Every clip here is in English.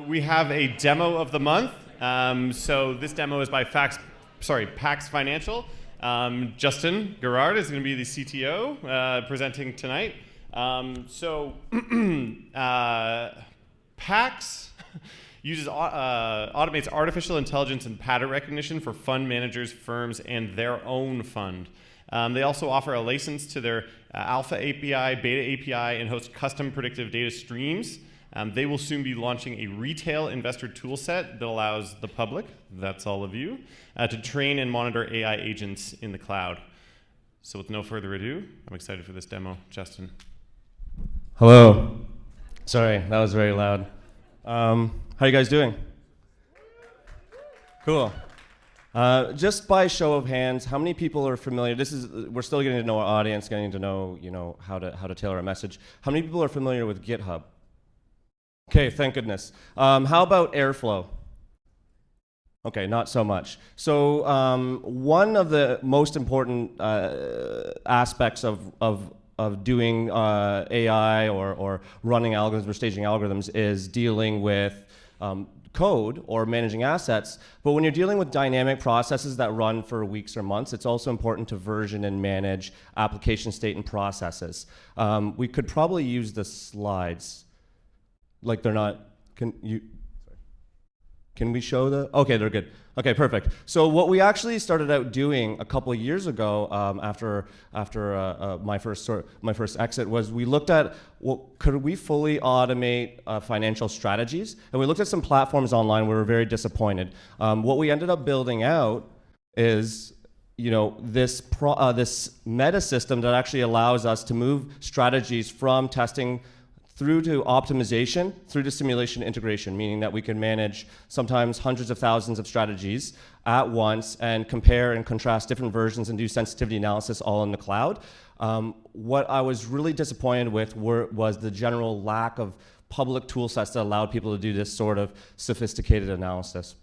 we have a demo of the month. So this demo is by Pax Financial. Justin Gerard is going to be the CTO presenting tonight. Pax automates artificial intelligence and pattern recognition for fund managers, firms, and their own fund. They also offer a license to their Alpha API, Beta API, and host custom predictive data streams. They will soon be launching a retail investor toolset that allows the public, that's all of you, to train and monitor AI agents in the cloud. So with no further ado, I'm excited for this demo. Justin. Hello. Sorry, that was very loud. How are you guys doing? Cool. Just by show of hands, how many people are familiar? We're still getting to know our audience, getting to know, how to tailor a message. How many people are familiar with GitHub? Okay, thank goodness. How about Airflow? Okay, not so much. So one of the most important aspects of doing AI or running algorithms or staging algorithms is dealing with code or managing assets. But when you're dealing with dynamic processes that run for weeks or months, it's also important to version and manage application state and processes. We could probably use the slides. Like they're not, can we show the, okay, they're good. Okay, perfect. So what we actually started out doing a couple of years ago after my first exit was we looked at, could we fully automate financial strategies? And we looked at some platforms online. We were very disappointed. What we ended up building out is this meta system that actually allows us to move strategies from testing through to optimization, through to simulation integration, meaning that we can manage sometimes hundreds of thousands of strategies at once and compare and contrast different versions and do sensitivity analysis all in the cloud. What I was really disappointed with was the general lack of public tool sets that allowed people to do this sort of sophisticated analysis.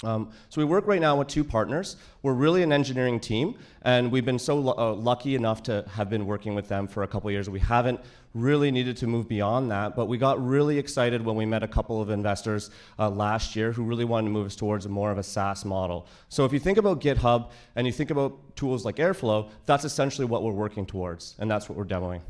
So we work right now with two partners. We're really an engineering team, and we've been so lucky enough to have been working with them for a couple of years. We haven't really needed to move beyond that, but we got really excited when we met a couple of investors last year who really wanted to move us towards more of a SaaS model. So if you think about GitHub and you think about tools like Airflow, that's essentially what we're working towards, and that's what we're demoing.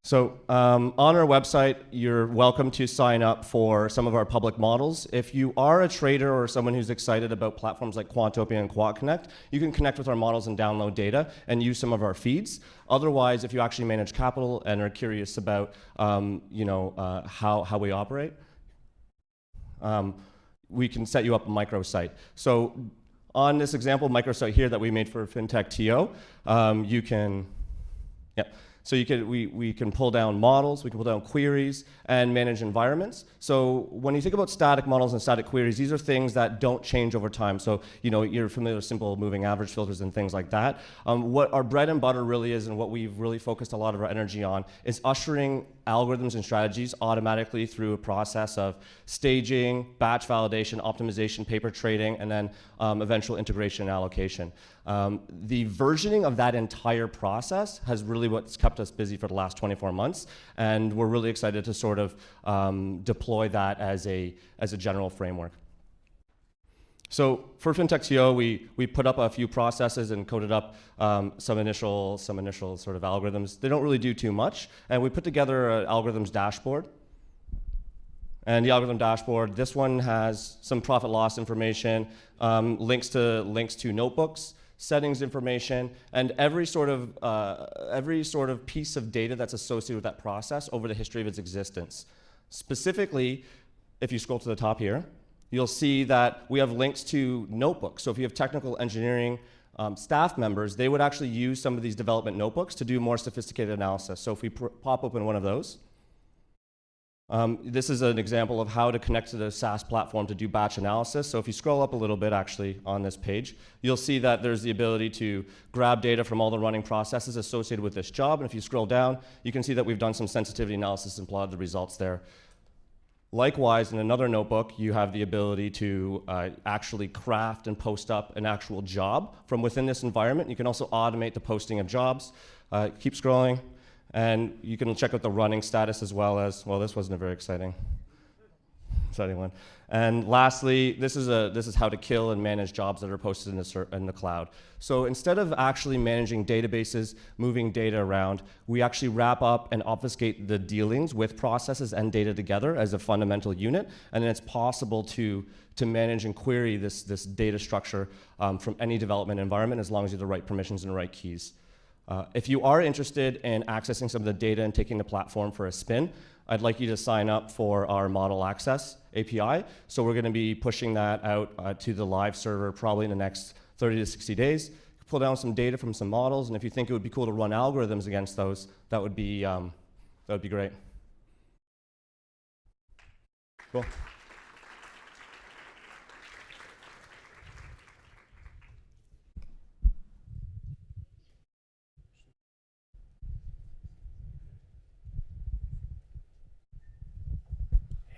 So on our website, you're welcome to sign up for some of our public models. If you are a trader or someone who's excited about platforms like Quantopia and Quant you can connect with our models and download data and use some of our feeds. Otherwise, if you actually manage capital and are curious about how we operate, we can set you up a microsite. So on this example microsite here that we made for FintechTO, So we can pull down models, we can pull down queries, and manage environments. So when you think about static models and static queries, these are things that don't change over time. So you're familiar with simple moving average filters and things like that. What our bread and butter really is, and what we've really focused a lot of our energy on, is ushering algorithms and strategies automatically through a process of staging, batch validation, optimization, paper trading, and then eventual integration and allocation. The versioning of that entire process has really what's kept us busy for the last 24 months, and we're really excited to sort of deploy that as a general framework. So for FintechTO, we put up a few processes and coded up some initial sort of algorithms. They don't really do too much, and we put together an algorithms dashboard. And the algorithm dashboard, this one has some profit loss information, links to notebooks, settings information, and every sort of piece of data that's associated with that process over the history of its existence. Specifically, if you scroll to the top here, you'll see that we have links to notebooks. So if you have technical engineering staff members, they would actually use some of these development notebooks to do more sophisticated analysis. So if we pop open one of those, this is an example of how to connect to the SaaS platform to do batch analysis. So if you scroll up a little bit actually on this page, you'll see that there's the ability to grab data from all the running processes associated with this job. And if you scroll down, you can see that we've done some sensitivity analysis and plotted the results there. Likewise, in another notebook, you have the ability to actually craft and post up an actual job from within this environment. You can also automate the posting of jobs. Keep scrolling, and you can check out the running status as well as, well, this wasn't very exciting. exciting one. And lastly, this is how to kill and manage jobs that are posted in the cloud. So instead of actually managing databases, moving data around, we actually wrap up and obfuscate the dealings with processes and data together as a fundamental unit, and then it's possible to manage and query this data structure from any development environment as long as you have the right permissions and the right keys. If you are interested in accessing some of the data and taking the platform for a spin, I'd like you to sign up for our Model Access API. So we're going to be pushing that out to the live server probably in the next 30 to 60 days. Pull down some data from some models, and if you think it would be cool to run algorithms against those, that would be great. Cool.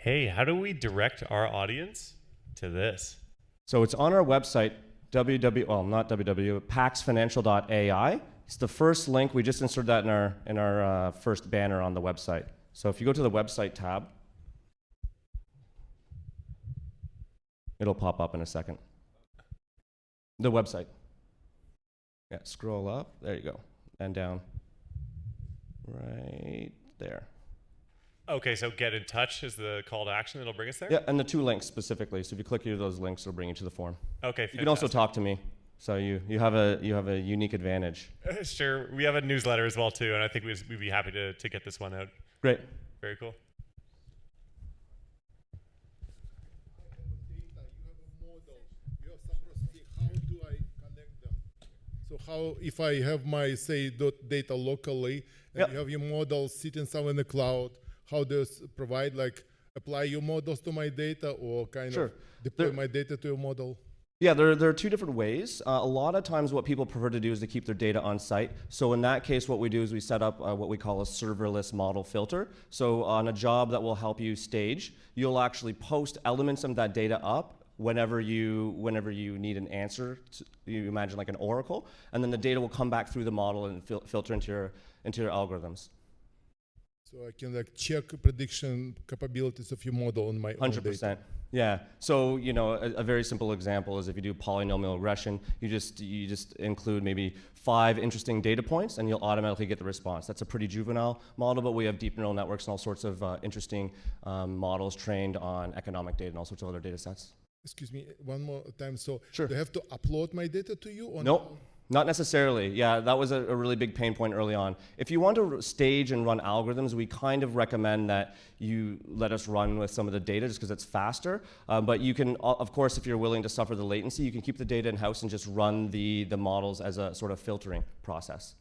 Hey, how do we direct our audience to this? So it's on our website, paxfinancial.ai. It's the first link. We just inserted that in our first banner on the website. So if you go to the website tab, it'll pop up in a second. The website. Yeah, scroll up. There you go. And down. Right there. Okay, so get in touch is the call to action that'll bring us there? Yeah, and the 2 links specifically. So if you click either of those links, it'll bring you to the form. Okay, fantastic. You can also talk to me. So you have a unique advantage. Sure. We have a newsletter as well too, and I think we'd be happy to get this one out. Great. Very cool. So how, if I have my, say, data locally, and you have your models sitting somewhere in the cloud, how do you provide, like, apply your models to my data or kind of deploy my data to your model? Yeah, there are 2 different ways. A lot of times what people prefer to do is to keep their data on site. So in that case, what we do is we set up what we call a serverless model filter. So on a job that will help you stage, you'll actually post elements of that data up whenever you need an answer. You imagine like an oracle, and then the data will come back through the model and filter into your algorithms. So I can like check prediction capabilities of your model on my own 100%. data. Yeah. So a very simple example is if you do polynomial regression, you just include maybe 5 interesting data points, and you'll automatically get the response. That's a pretty juvenile model, but we have deep neural networks and all sorts of interesting models trained on economic data and all sorts of other data sets. Excuse me, one more time. So Sure. do I have to upload my data to you? Or Nope. Not necessarily. Yeah, that was a really big pain point early on. If you want to stage and run algorithms, we kind of recommend that you let us run with some of the data just because it's faster. But you can, of course, if you're willing to suffer the latency, you can keep the data in-house and just run the models as a sort of filtering process.